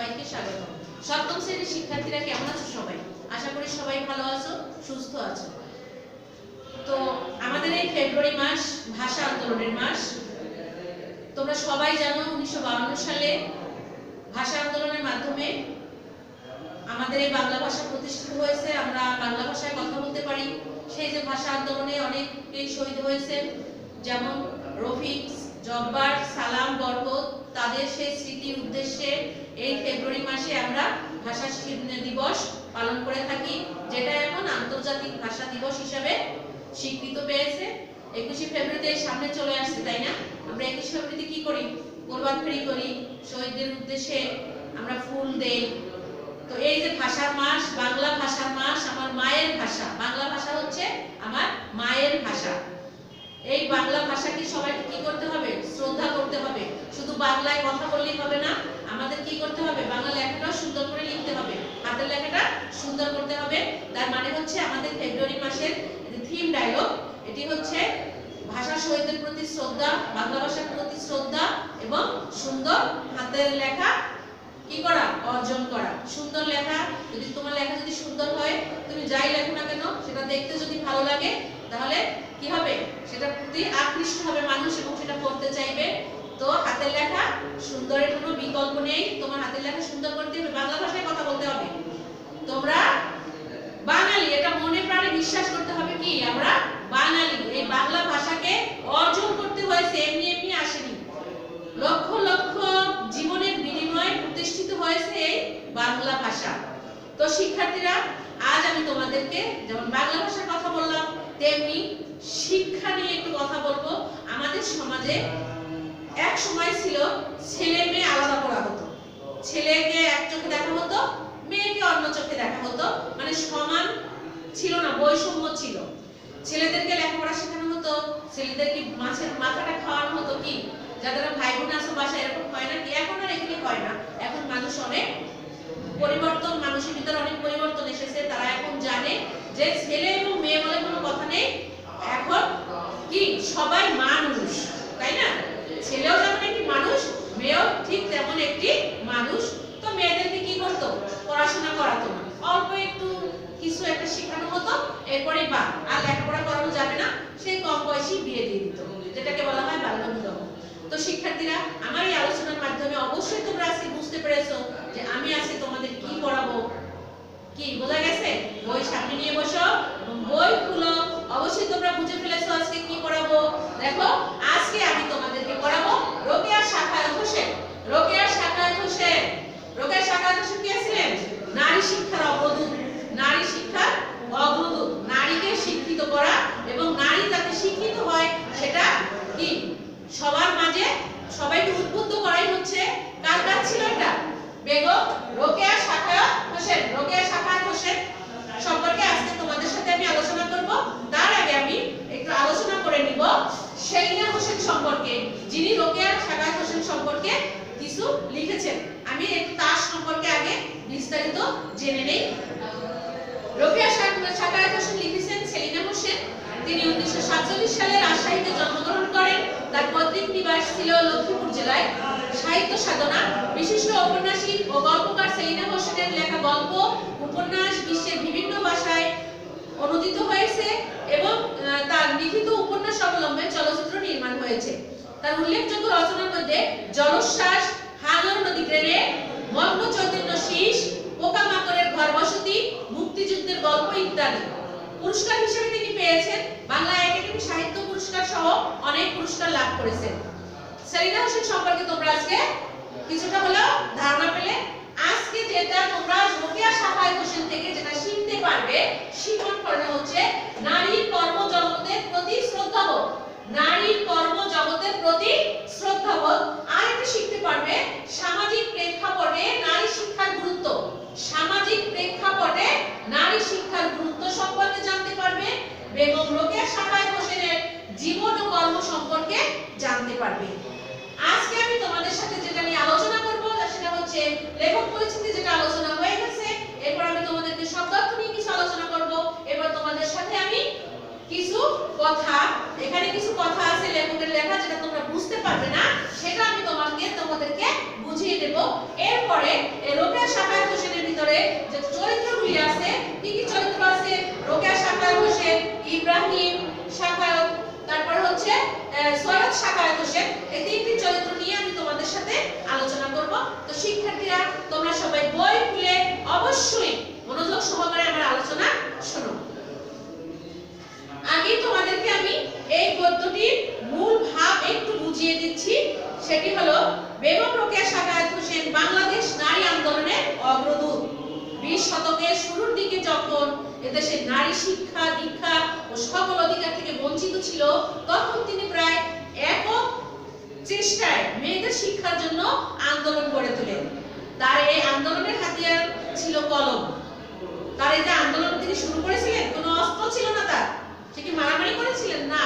সবাইকে স্বাগত। সপ্তম শ্রেণীর শিক্ষার্থীরা কেমন আছো সবাই? আশা করি সবাই ভালো আছো, সুস্থ আছো। তো আমাদের এই ফেব্রুয়ারি মাস ভাষা আন্দোলনের মাস। তোমরা সবাই জানো 1952 সালে ভাষা আন্দোলনের মাধ্যমে আমাদের এই বাংলা ভাষা প্রতিষ্ঠিত হয়েছে। আমরা বাংলা ভাষায় কথা বলতে পারি। সেই যে ভাষা আন্দোলনে অনেকেই শহীদ হয়েছে, যেমন রফিক, জব্বার, সালাম, বরকত, তাদের সেই স্মৃতির উদ্দেশ্যে এই ফেব্রুয়ারি মাসে আমরা ভাষা দিবস পালন করে থাকি, যেটা এখন আন্তর্জাতিক ভাষা দিবস হিসাবে স্বীকৃত পেয়েছে। 21শে ফেব্রুয়ারিতে সামনে চলে আসছে, তাই না? আমরা 21শে ফেব্রুয়ারিতে কি করি? কোরবান ফেরি করি, শহীদদের উদ্দেশ্যে আমরা ফুল দেই। তো এই যে ভাষার মাস, বাংলা ভাষার মাস, আমার মায়ের ভাষা। বাংলা ভাষা হচ্ছে আমার মায়ের ভাষা। এই বাংলা ভাষাকে সবাইকে কি করতে হবে? শ্রদ্ধা করতে হবে। শুধু বাংলায় কথা বললেই হবে না, আমাদের কি করতে হবে? বাংলা লেখাটাও সুন্দর করে লিখতে হবে, হাতের লেখাটা সুন্দর করতে হবে। তার মানে হচ্ছে আমাদের ফেব্রুয়ারি মাসের থিম ডায়লগ এটি হচ্ছে ভাষা শহীদদের প্রতি শ্রদ্ধা, বাংলা ভাষার প্রতি শ্রদ্ধা এবং সুন্দর হাতের লেখা কি করা? অর্জন করা। সুন্দর লেখা, যদি তোমার লেখা যদি সুন্দর হয়, তুমি যাই লেখো না কেন সেটা দেখতে যদি ভালো লাগে, তাহলে কি হবে? সেটা প্রতি আকৃষ্ট হবে মানুষ এবং সেটা পড়তে চাইবে। তো হাতের লেখা সুন্দরের কোনো বিকল্প নেই। তোমার হাতের লেখা সুন্দর করতে হবে, বাংলা ভাষায় কথা বলতে হবে। তোমরা বাঙালি, এটা মনে প্রাণে বিশ্বাস করতে হবে কি আমরা বাঙালি। এই বাংলা ভাষাকে অর্জন করতে হয়েছে, এমনি এমনি আসেনি। লক্ষ লক্ষ জীবনের বিনিময়ে প্রতিষ্ঠিত হয়েছে এই বাংলা ভাষা। তো শিক্ষার্থীরা, আজ আমি তোমাদেরকে যেমন বাংলা ভাষার কথা বললাম, তেমনি শিক্ষা নিয়ে একটু কথা বলবো। আমাদের সমাজে এক সময় ছিল ছেলে মেয়ে আলাদা করা হতো। ছেলেকে এক চোখে দেখা হতো, মেয়েকে অন্য চোখে দেখা হতো, মানে সমান ছিল না, বৈষম্য ছিল। ছেলেদেরকে লেখাপড়া শেখানো হতো, ছেলেদেরকে মাছের মাথাটা খাওয়ানো হতো। কি যাদের ভাই বোন আছে বাসায়, এরকম হয় না কি? এখন আর এগুলি হয় না। এখন মানুষ অনেক পরিবর্তন, মানুষের ভিতরে অনেক পরিবর্তন এসেছে। তারা এখন জানে যে ছেলে এবং মেয়ে বলে কোনো কথা নেই। এখন কি সবাই মানুষ, তাই না? ছেলেও যেমন একটি মানুষ, মেয়েও ঠিক তেমন একটি মানুষ। তো মেয়েদেরকে কি করতো? পড়াশোনা করাতো না, অল্প একটু কিছু একটা শেখানো হতো, এরপরে বা আর লেখাপড়া করানো যাবে না, সেই কম বয়সী বিয়ে দিয়ে দিত, যেটাকে বলা হয় বাল্য বিবাহ। তো শিক্ষার্থীরা, আমার এই আলোচনার মাধ্যমে অবশ্যই তোমরা আজকে বুঝতে পেরেছো যে আমি আজকে তোমাদের কি পড়াবো। কি বোঝা গেছে? বই সামনে নিয়ে বসো এবং বই খুলো। অবশ্যই তোমরা বুঝে ফেলেছো আজকে কি পড়াবো। দেখো, আজকে আমি তোমাদেরকে পড়াবো রোকেয়া সাখায়াত হোসেন। রোকেয়া সাখায়াত হোসেন, রোকেয়া সাখায়াত হোসেন কে ছিলেন? নারী শিক্ষার অগ্রদূত। নারী শিক্ষার অগ্রদূত, নারীকে শিক্ষিত করা এবং নারী যাতে শিক্ষিত হয় সেটা কি সবার মাঝে সবাইকে উদ্বুদ্ধ করাই হচ্ছে কার কাজ ছিল এটা? বেগম রোকেয়া সাখায়াত হোসেন। রোকেয়া সাখায়াত হোসেন সম্পর্কে আজকে তোমাদের সাথে আমি আলোচনা করব। তার আগে আমি একটু আলোচনা করে নিব সেলিনা হোসেন সম্পর্কে, যিনি রোকেয়া সাখায়াত হোসেন সম্পর্কে কিছু লিখেছেন। আমি একটু তার সম্পর্কে আগে বিস্তারিত জেনে নেই। রোকেয়া সাখায়াত হোসেন লিখেছেন সেলিনা হোসেন। তিনি 1947 সালে রাজশাহীতে জন্মগ্রহণ করেন। তার পৈতৃক নিবাস ছিল লক্ষ্মীপুর জেলায়। সাহিত্য সাধনা, বিশিষ্ট ঔপন্যাসিক ও গল্পকার সেলিনা হোসেনের লেখা গল্প, উপন্যাস বিশ্বের বিভিন্ন ভাষায় অনুদিত হয়েছে এবং তার লিখিত উপন্যাস অবলম্বনে চলচ্চিত্র নির্মাণ হয়েছে। তার উল্লেখযোগ্য রচনার মধ্যে জলোচ্ছ্বাস, হাঙ্গর নদী গ্রেনে, মগ্ন চৈতন্য শীষ, পোকামাকড়ের ঘর বসতি, মুক্তিযুদ্ধের গল্প ইত্যাদি। পুরস্কার হিসেবে তিনি পেয়েছেন বাংলা একাডেমি সাহিত্য পুরস্কার সহ অনেক পুরস্কার লাভ করেছেন। সেলিনা হোসেন সম্পর্কে তোমরা আজকে কিছুটা হলেও ধারণা পেলে। আজকে যেটা তোমরা রোকেয়া সাখায়াত হোসেন থেকে যেটা শিখতে পারবে, শিখন পড়ানো হচ্ছে নারীর কর্মজগতের প্রতি শ্রদ্ধাবোধ। নারীর কর্মজগতের প্রতি শ্রদ্ধাবোধ। আর একটা শিখতে পারবে সামাজিক প্রেক্ষাপটে নারী শিক্ষার গুরুত্ব। সামাজিক প্রেক্ষাপটে নারী শিক্ষার গুরুত্ব সম্পর্কে জানতে পারবে। বেগম রোকেয়া সাখায়াত হোসেনের জীবন ও কর্ম সম্পর্কে জানতে পারবে। আজকে আমি তোমাদের সাথে যেটা নিয়ে আলোচনা করব সেটা হচ্ছে লেখক পরিচিতি, যেটা আলোচনা হয়ে গেছে। এরপর আমি তোমাদেরকে শব্দার্থ নিয়ে কিছু আলোচনা করব। এবার তোমাদের সাথে আমি কিছু কথা, এখানে কিছু কথা আছে লেখকের লেখা, যেটা তোমরা বুঝতে পারবে না, সেটা আমি তোমাদেরকে বুঝিয়ে দেব। এরপরে রোকেয়া সাখাওয়াত হোসেনের ভিতরে যে চরিত্রগুলি আছে, কি কি চরিত্র আছে, রোকেয়া সাখাওয়াত হোসেন, ইব্রাহিম সাখাওয়াত, তারপর হচ্ছে সৈয়দ সাখাওয়াত হোসেন, এই তিনটি চরিত্র নিয়ে আমি তোমাদের সাথে আলোচনা করব। তো শিক্ষার্থীরা তোমরা সবাই বই খুলে অবশ্যই মনোযোগ সহকারে আমার আলোচনা শোনো। আগে তোমাদেরকে আমি এই গদ্যটির মূল ভাব একটু বুঝিয়ে দিচ্ছি। সেটি হলো, বেগম রোকেয়া সাখাওয়াত হোসেন বাংলাদেশ নারী আন্দোলনের অগ্রদূত। 20 শতকের শুরুর দিকে যখন এদেশে নারী শিক্ষা দীক্ষা ও সকল অধিকার থেকে বঞ্চিত ছিল, তখন তিনি প্রায় একক চেষ্টায় মেয়েদের শিক্ষার জন্য আন্দোলন গড়ে তোলেন। তার এই আন্দোলনের হাতিয়ার ছিল কলম। তার এই যে আন্দোলন তিনি শুরু করেছিলেন, কোনো অস্ত্র ছিল না তার। সে কি মারামারি করেছিলেন? না,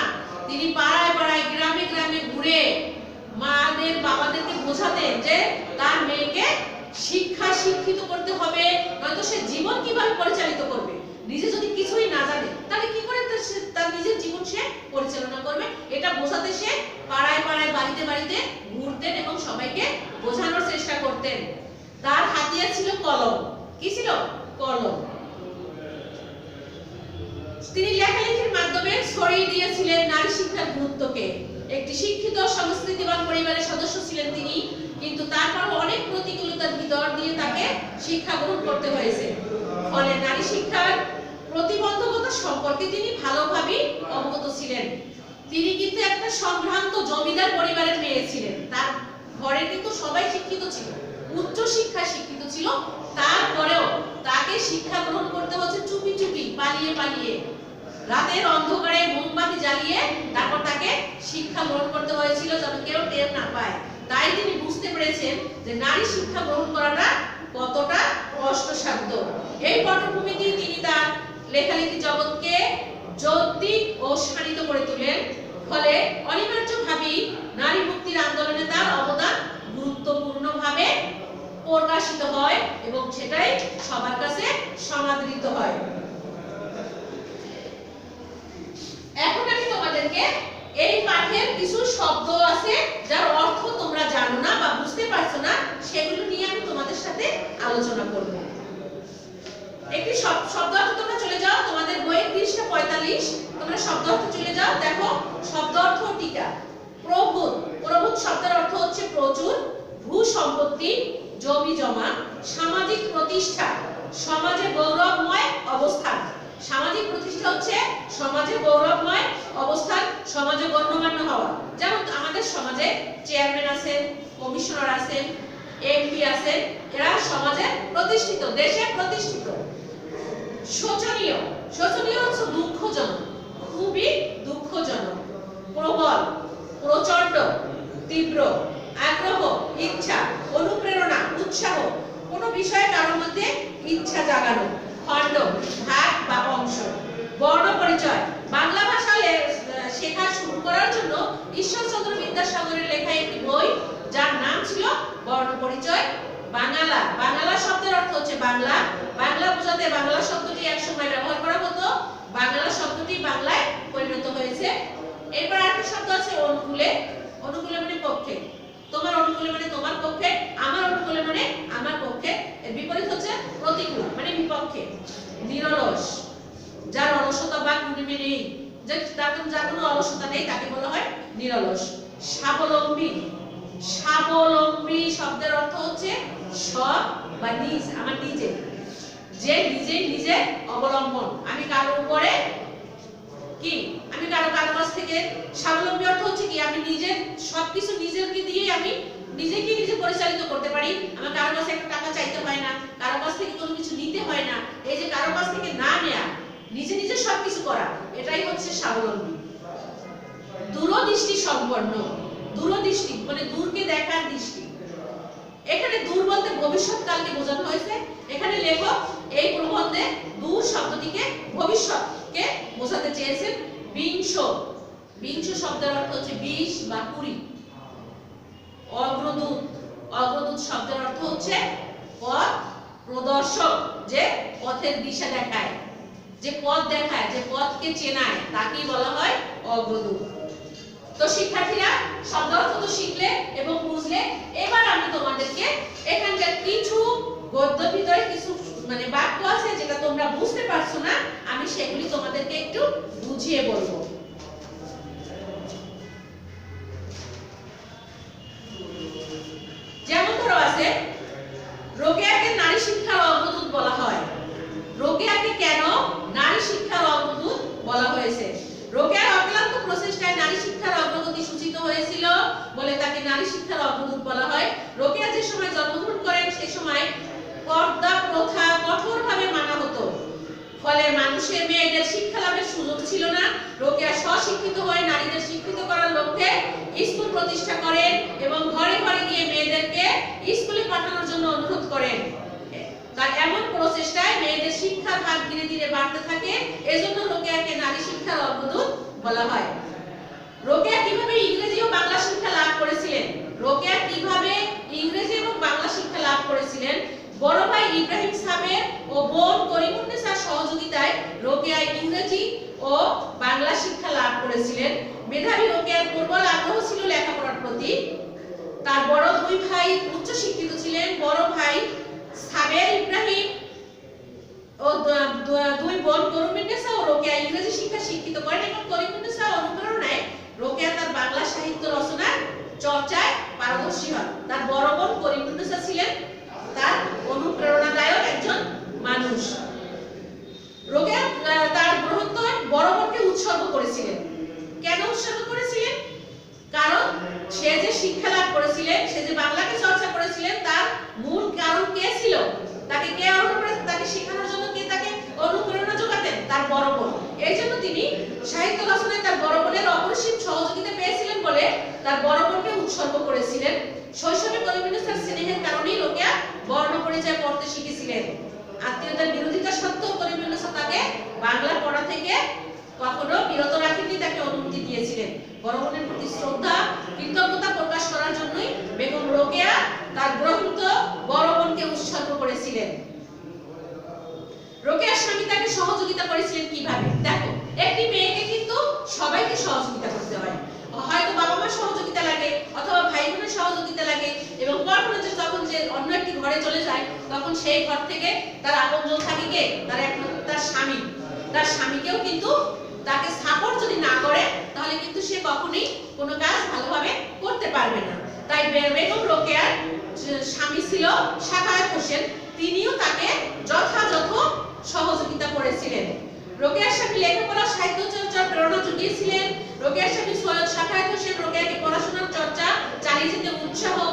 তিনি পাড়ায় পাড়ায় গ্রামে গ্রামে ঘুরে মাদের বাবাদেরকে বোঝাতেন যে তার মেয়েকে শিক্ষিত করতে হবে, নয়তো সে জীবন কিভাবে পরিচালিত করবে। নিজে যদি কিছুই না জানে তাহলে কি করে তার নিজের জীবন সে পরিচালনা করবে, এটা বোঝাতে সে পাড়ায় পাড়ায় বাড়িতে বাড়িতে ঘুরতেন এবং সবাইকে বোঝানোর চেষ্টা করতেন। তার হাতিয়ার ছিল কলম। কি ছিল? কলম। তিনি লেখালেখির মাধ্যমে ছড়িয়ে দিয়েছিলেন নারী শিক্ষার গুরুত্বকে। একটি শিক্ষিত সংস্কৃতিবান পরিবারের সদস্য ছিলেন তিনি, কিন্তু তারপর অনেক প্রতিকূলতার ভিতর দিয়ে তাকে শিক্ষা গ্রহণ করতে হয়েছে। ফলে নারী শিক্ষার প্রতিবন্ধকতা সম্পর্কে তিনি ভালোভাবে অবগত ছিলেন। তিনি কিন্তু একটা সম্ভ্রান্ত জমিদার পরিবারের মেয়ে ছিলেন। তার ঘরে কিন্তু সবাই শিক্ষিত ছিল, উচ্চ শিক্ষায় শিক্ষিত ছিল। তারপরেও তাকে শিক্ষা গ্রহণ করতে হচ্ছে চুপি চুপি, পালিয়ে পালিয়ে, রাতের অন্ধকারে মোমবাতি জ্বালিয়ে তারপর তাকে শিক্ষা গ্রহণ করতে হয়েছিল, যেন কেউ টের না পায়। তাই তিনি বুঝতে পেরেছেন যে নারী শিক্ষা গ্রহণ করাটা কতটা কষ্টসাধ্য। এই পটভূমিতেই তিনি তার লেখালেখি জগৎকে যৌক্তিক ও শানিত করে তোলেন। ফলে অনিবার্যভাবেই নারী মুক্তির আন্দোলনে তার অবদান গুরুত্বপূর্ণভাবে প্রকাশিত হয় এবং সেটাই সবার কাছে সমাদৃত হয়। এখন আমি তোমাদেরকে এই পাঠের কিছু শব্দ আছে যার অর্থ তোমরা জানো না বা বুঝতে পারছো না, সেগুলো নিয়ে আমি তোমাদের সাথে আলোচনা করব। একটি শব্দ অর্থ তোমরা চলে যাও, তোমাদের বইয়ের পৃষ্ঠা 45, তোমরা শব্দ অর্থ চলে যাও। দেখো শব্দ অর্থ টিকা। প্রভূত। প্রভূত শব্দের অর্থ হচ্ছে প্রচুর, ভূ সম্পত্তি, জমি জমা, সামাজিক প্রতিষ্ঠা, সমাজে গৌরবময় অবস্থান। সামাজিক প্রতিষ্ঠা হচ্ছে সমাজে গৌরবময় অবস্থান, সমাজে গণ্যমান্য হওয়া। যেমন আমাদের সমাজে চেয়ারম্যান আছেন, কমিশনার আছেন, এমপি আছেন, এরা সমাজে প্রতিষ্ঠিত, দেশে প্রতিষ্ঠিত। শোচনীয়। শোচনীয় হচ্ছে দুঃখজনক, খুবই দুঃখজনক। প্রবল, প্রচন্ড, তীব্র, আগ্রহ, ইচ্ছা, অনুপ্রেরণা, উৎসাহ, কোনো বিষয়ে কারোর মধ্যে ইচ্ছা জাগানো। খণ্ড, ভাগ বা অংশ। বর্ণ পরিচয়। বাংলা ভাষা শেখা শুরু করার জন্য ঈশ্বরচন্দ্র বিদ্যাসাগরের লেখা একটি বই, যার নাম ছিল বর্ণ পরিচয়। বাংলা। বাংলা শব্দের অর্থ হচ্ছে বাংলা। বাংলা বোঝাতে বাংলা শব্দটি একসময় ব্যবহার করা হতো, বাংলা শব্দটি বাংলায় পরিণত হয়েছে। এরপর আরেকটা শব্দ আছে অনুকূলে। অনুকূলে মানে পক্ষে। তোমার অনুকূলে মানে তোমার পক্ষে, আমার অনুকূলে মানে আমার পক্ষে। এর বিপরীত হচ্ছে প্রতিকূল মানে বিপক্ষে। নিরলস, যার অলসতা বা কুড়িমে নেই, যার কোনো অলসতা নেই, তাকে বলা হয় নিরলস। স্বাবলম্বী। স্বাবলম্বী শব্দের অর্থ হচ্ছে সব বা নিজ, আমার নিজে, যে নিজে অবলম্বন। আমি কারো উপরে কি, আমি কারো কাছ থেকে। স্বাবলম্বী অর্থ হচ্ছে কি, আমি নিজের সবকিছু নিজেকে দিয়ে আমি নিজেকে নিজে পরিচালিত করতে পারি। আমার কারো কাছে একটা টাকা চাইতে হয় না, কারো কাছ থেকে কোনো কিছু নিতে হয় না। এই যে কারো কাছ থেকে না নেয়া, নিজে নিজে সবকিছু করা, এটাই হচ্ছে স্বাবলম্বী। দূরদৃষ্টি সম্পন্ন। দূরদৃষ্টি মানে দূরকে দেখার দৃষ্টি। এখানে দূর বলতে ভবিষ্যৎকালকে বোঝানো হয়েছে। এখানে লেখক এই প্রবন্ধে দূর শব্দটিকে ভবিষ্যৎকে বোঝাতে চেয়েছেন। বিংশ। বিংশ শব্দের অর্থ হচ্ছে 20 বা 20। অগ্রদূত। অগ্রদূত শব্দের অর্থ হচ্ছে পথ প্রদর্শক, যে পথের দিশা দেখায়, যে পথ দেখায়, যে পথকে চেনায়, তাকেই বলা হয় অগ্রদূত। তো শিক্ষার্থীরা শব্দ অর্থ তো শিখলে এবং বুঝলে, এবার আমি তোমাদেরকে এখানকার কিছু গদ্যের ভিতরে কিছু মানে বাক্য আছে যেটা তোমরা বুঝতে পারছো না, আমি সেগুলি তোমাদেরকে একটু বুঝিয়ে বলবো। যেমন ধরো আছে, রোকেয়াকে নারী শিক্ষার অগ্রদূত বলা হয়। রোকেয়াকে কেন নারী শিক্ষার অগ্রদূত বলা হয়েছে? রোকেয়ার অক্লান্ত প্রচেষ্টায় নারী শিক্ষার অগ্রগতি সূচিত হয়েছিল বলে তাকে নারী শিক্ষার অগ্রদূত বলা হয়। রোকেয়া যে সময় জন্মগ্রহণ করেন সে সময় পর্দা প্রথা কঠোরভাবে মানা হতো, ফলে মানুষের মেয়েদের শিক্ষা লাভের সুযোগ ছিল না। রোকেয়া স্বশিক্ষিত হয়ে নারীদের শিক্ষিত করার লক্ষ্যে স্কুল প্রতিষ্ঠা করেন এবং ঘরে ঘরে গিয়ে মেয়েদেরকে স্কুলে পাঠানোর জন্য অনুরোধ করেন। তার এমন প্রচেষ্টায় মেয়েদের শিক্ষার হার ধীরে ধীরে বাড়তে থাকে, এজন্য রোকেয়াকে নারী শিক্ষার অগ্রদূত বলা হয়। রোকেয়া কিভাবে ইংরেজি ও বাংলা শিক্ষা লাভ করেছিলেন? রোকেয়া কিভাবে ইংরেজি এবং বাংলা শিক্ষা লাভ করেছিলেন? বড় ভাই ইব্রাহিম সাবের ও বোন করিমুন্নেসার সহযোগিতায় রোকেয়া ইংরেজি ও বাংলা শিক্ষা লাভ করেছিলেন। মেধাবী রোকেয়ার প্রবল আগ্রহ ছিল লেখাপড়ার প্রতি। তার বড় দুই ভাই উচ্চ শিক্ষিত ছিলেন। বড় ভাই সাবের ইব্রাহিম ও দুই বোন করিমুন্নেসা ও রোকেয়া ইংরেজি শিক্ষা শিক্ষিত করেন এবং করিমুন্নেসার অনুপ্রেরণায় রোকেয়া তার বাংলা সাহিত্য রচনার চর্চায় পারদর্শী হন। তার বড় বোন করিমুন্নেসা ছিলেন তার অনুপ্রেরণাদায়ক একজন মানুষ। রোকেয়া তার গ্রন্থ বড় বোনকে উৎসর্গ করেছিলেন। কেন উৎসর্গ করেছিলেন? কারণ সে যে শিক্ষা লাভ করেছিলেন, সে যে বাংলাকে চর্চা করেছিলেন, তার মূল কারণ কে ছিল? তাকে কে তাকে শেখানোর জন্য কে তাকে অনুপ্রেরণা যোগাতেন? তার বড় বোন। এই জন্য তিনি সাহিত্য রচনায় তার বড় বোনের অপরিসীম সহযোগিতা পেয়েছিলেন বলে তার বড় বোনকে উৎসর্গ করেছিলেন। শৈশবে করিমুন্নেসার স্নেহের কারণেই রোকেয়া বর্ণ পরিচয় পড়তে শিখেছিলেন। আত্মীয়দের বিরোধিতা সত্ত্বেও করিমুন্নেসা তাকে বাংলা পড়া থেকে কখনো বিরত রাখেননি, তাকে অনুমতি দিয়েছিলেন। বড় বোনের প্রতি শ্রদ্ধা, কৃতজ্ঞতা প্রকাশ করার জন্যই বেগম রোকেয়া তার গ্রন্থ বড় বোনকে উৎসর্গ করেছিলেন। রোকেয়ার স্বামী তাকে সহযোগিতা করেছিলেন কিভাবে? দেখো, একটি মেয়েকে কিন্তু সবাইকে সহযোগিতা করতে হয়। হয়তো বাবা মার সহযোগিতা লাগে অথবা ভাই বোনের সহযোগিতা লাগে, এবং কখনো যে যখন যে অন্য একটি ঘরে চলে যায় তখন সেই ঘর থেকে তার আপনজন থাকে কে? তার স্বামী। তার স্বামীকেও কিন্তু তাকে সাপোর্ট যদি না করে তাহলে কিন্তু সে কখনোই কোনো কাজ ভালোভাবে করতে পারবে না। তাই বেগম রোকেয়ার স্বামী ছিল সাখাওয়াত হোসেন, তিনিও তাকে যথাযথ সহযোগিতা করেছিলেন। রোকেয়ার স্বামী লেখাপড়া সাহিত্য চর্চার প্রেরণা জুগিয়েছিলেন। রোকেয়ার স্বামী সৈয়দ সাখাওয়াত হোসেন রোকেয়াকে পড়াশোনার চর্চা চালিয়ে যেতে উৎসাহ ও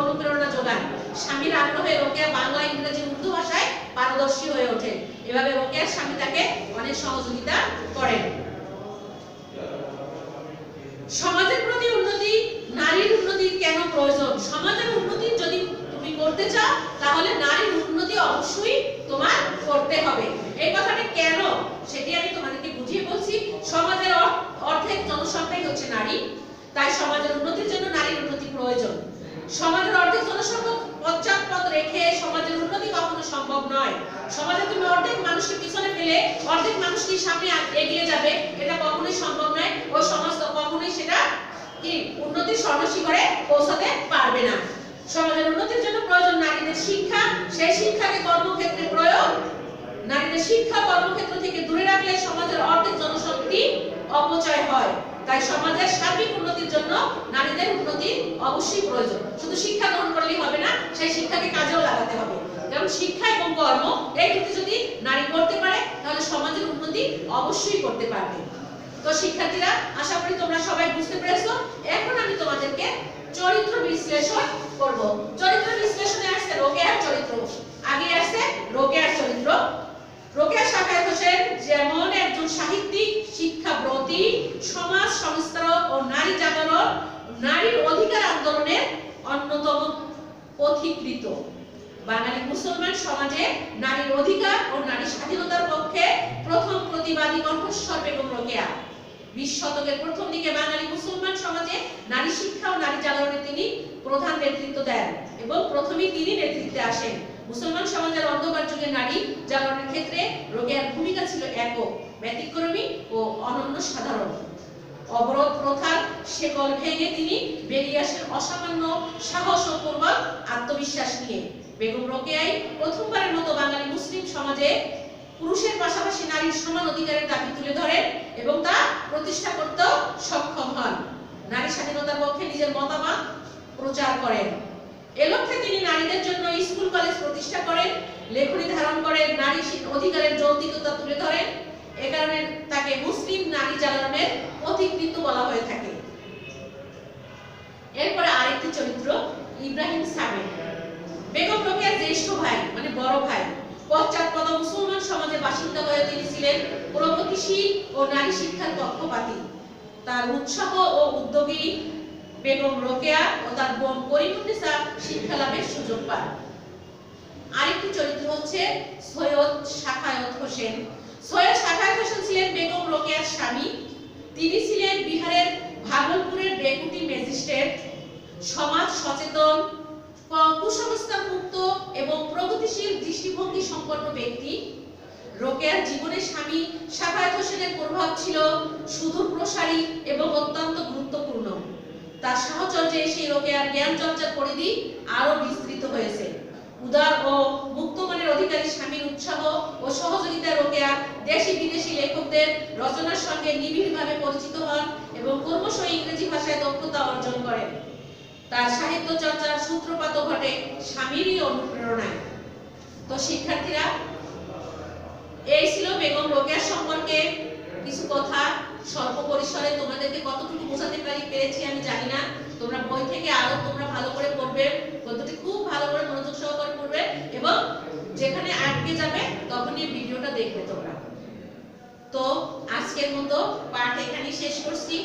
অনুপ্রেরণা যোগান। স্বামীর আগ্রহে রোকেয়া বাংলা, ইংরেজি, উর্দু ভাষায় পারদর্শী হয়ে ওঠেন। এভাবে রোকেয়ার স্বামী তাকে অনেক সহযোগিতা করেন। সমাজের প্রতি উন্নতি, নারীর উন্নতি কেন প্রয়োজন? সমাজের উন্নতি যদি তুমি করতে চাও তাহলে নারীর উন্নতি অবশ্যই তোমার করতে হবে। এই কথাটা কেন সেটি আমি তোমাদেরকে বুঝিয়ে বলছি। সমাজের অর্ধেক জনসংখ্যাই হচ্ছে নারী, তাই সমাজের উন্নতির জন্য নারীর উন্নতি প্রয়োজন। সমাজের অর্ধেক জনসংখ্যা পশ্চাৎপদ রেখে সমাজের উন্নতি কখনো সম্ভব নয়। সমাজে তুমি অর্ধেক মানুষকে পিছনে ফেলে অর্ধেক মানুষকে সামনে এগিয়ে যাবে, এটা কখনোই সম্ভব নয়। ওই সমাজ তো কখনোই সেটা কি উন্নতির স্বর্ণশিখরে পৌঁছাতে পারবে না। সমাজের উন্নতির জন্য প্রয়োজন নারীদের শিক্ষা, সেই শিক্ষাকে কর্মক্ষেত্রে প্রয়োগ। নারীদের শিক্ষা কর্মক্ষেত্র থেকে দূরে রাখলে সমাজের অর্ধেক জনশক্তি অপচয় হয়। তাই সমাজের সার্বিক উন্নতির জন্য নারীদের উন্নতি অবশ্যই প্রয়োজন। শুধু শিক্ষা গ্রহণ করলেই হবে না, সেই শিক্ষাকে কাজেও লাগাতে হবে। যেমন শিক্ষা এবং কর্ম এই দুটি যদি নারী করতে পারে তাহলে সমাজের উন্নতি অবশ্যই করতে পারবে। তো শিক্ষার্থীরা, আশা করি তোমরা সবাই বুঝতে পেরেছো। এখন আমি তোমাদেরকে চরিত্র বিশ্লেষণ করব। চরিত্র বিশ্লেষণে আসছে রোকেয়ার চরিত্র, আগে আসছে রোকেয়ার চরিত্র। রোকেয়া সাখাওয়াত হোসেন যেমন একজন সাহিত্যিক, শিক্ষাব্রতী, সমাজ সংস্কারক ও নারী জাগরণ, নারীর অধিকার আন্দোলনের অন্যতম পথিকৃত। বাঙালি মুসলমান সমাজে নারীর অধিকার ও নারী স্বাধীনতার পক্ষে প্রথম প্রতিবাদী কণ্ঠস্বর বেগম রোকেয়া। 20 শতকের প্রথম দিকে বাঙালি মুসলমান সমাজে নারী শিক্ষা ও নারী জাগরণে তিনি প্রধান নেতৃত্ব দেন এবং প্রথমেই তিনি নেতৃত্বে আসেন। মুসলমান সমাজের অন্ধকার যুগের নারী জাগরণের ক্ষেত্রে রোকেয়ার ভূমিকা ছিল একক, ব্যতিক্রমী ও অনন্য সাধারণ। অবরোধ প্রথার শেকল ভেঙে তিনি বেরিয়ে আসেন অসামান্য সাহস ও পূর্বক আত্মবিশ্বাস নিয়ে। বেগম রোকেয়াই প্রথমবারের মতো বাঙালি মুসলিম সমাজে পুরুষের পাশাপাশি নারীর সমান অধিকারের দাবি তুলে ধরেন এবং তা প্রতিষ্ঠা করতে সক্ষম হন। নারী স্বাধীনতার পক্ষে নিজের মতামত প্রচার করেন। এ লক্ষ্যে তিনি নারীদের জন্য স্কুল কলেজ প্রতিষ্ঠা করেন, লেখনী ধারণ করেন, নারী অধিকারের যৌক্তিকতা তুলে ধরেন। এ কারণে তাকে মুসলিম নারী জাগরণের পথিকৃৎ বলা হয়ে থাকে। এরপরে আরেকটি চরিত্র ইব্রাহিম সাবের। বেগম রোকেয়ার জ্যেষ্ঠ ভাই মানে বড় ভাই, পশ্চাৎপদ মুসলমান সমাজের বাসিন্দা হয়ে তিনি ছিলেন প্রগতিশীল ও নারী শিক্ষার পক্ষপাতী। তার উৎসাহ ও উদ্যোগী বেগম রোকেয়া ও তার বোন করিমুন্নেসা শিক্ষা লাভের সুযোগ পান। আরেকটি চরিত্র হচ্ছে সৈয়দ শাখায়াত হোসেন। সৈয়দ শাখায়াত হোসেন ছিলেন বেগম রোকেয়ার স্বামী। তিনি ছিলেন বিহারের ভাগলপুরের ডেপুটি ম্যাজিস্ট্রেট, সমাজ সচেতন, কুসংস্কার মুক্ত এবং প্রগতিশীল দৃষ্টিভঙ্গি সম্পন্ন ব্যক্তি। রোকেয়ার জীবনে স্বামী শাখায়াত হোসেনের প্রভাব ছিল সুদূর প্রসারী এবং অত্যন্ত গুরুত্বপূর্ণ। তার সাহচর্যে সেই রোকেয়ার জ্ঞান চর্চার পরিধি আরো বিস্তৃত হয়েছে। উদার ও মুক্তমনের অধিকারী স্বামীর উৎসাহ ও সহযোগিতায় রোকেয়া দেশি বিদেশি লেখকদের রচনার সঙ্গে নিবিড়ভাবে পরিচিত হন এবং ক্রমশ ইংরেজি ভাষায় দক্ষতা অর্জন করেন। তার সাহিত্য চর্চার সূত্রপাত ঘটে স্বামীরই অনুপ্রেরণায়। তো শিক্ষার্থীরা, এই ছিল বেগম রোকেয়া সম্পর্কে কিছু কথা। স্বল্প পরিসরে তোমাদেরকে কতটুকু বোঝাতে পেরেছি আমি জানি না। তোমরা বই থেকে আরো তোমরা ভালো করে পড়বে, গদ্যটি খুব ভালো করে মনোযোগ সহকারে পড়বে এবং যেখানে আটকে যাবে তখনই ভিডিওটা দেখবে তোমরা। তো আজকের মতো পাঠ এখানেই শেষ করছি।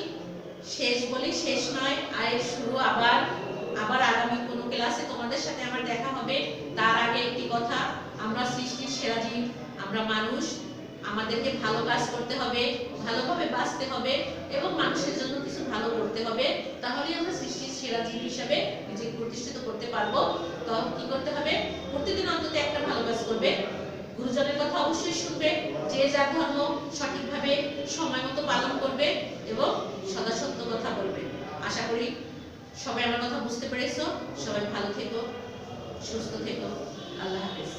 শেষ বলি শেষ নয়, আর শুরু আবার আগামী কোনো ক্লাসে তোমাদের সাথে আমার দেখা হবে। তার আগে একটি কথা, আমরা সৃষ্টির সেরা জীব, আমরা মানুষ, আমাদেরকে ভালো কাজ করতে হবে, ভালোভাবে বাঁচতে হবে এবং মানুষের জন্য কিছু ভালো করতে হবে। তাহলেই আমরা সৃষ্টির সেরা জীব হিসেবে নিজেকে প্রতিষ্ঠিত করতে পারবো। তো কি করতে হবে? প্রতিদিন অন্তত একটা ভালো কাজ করবে, গুরুজনের কথা অবশ্যই শুনবে, যে যার ধর্ম সঠিকভাবে সময় মতো পালন করবে এবং সদা সত্য কথা বলবে। আশা করি সবাই আমার কথা বুঝতে পেরেছো। সবাই ভালো থেকো, সুস্থ থেকো। আল্লাহ হাফেজ।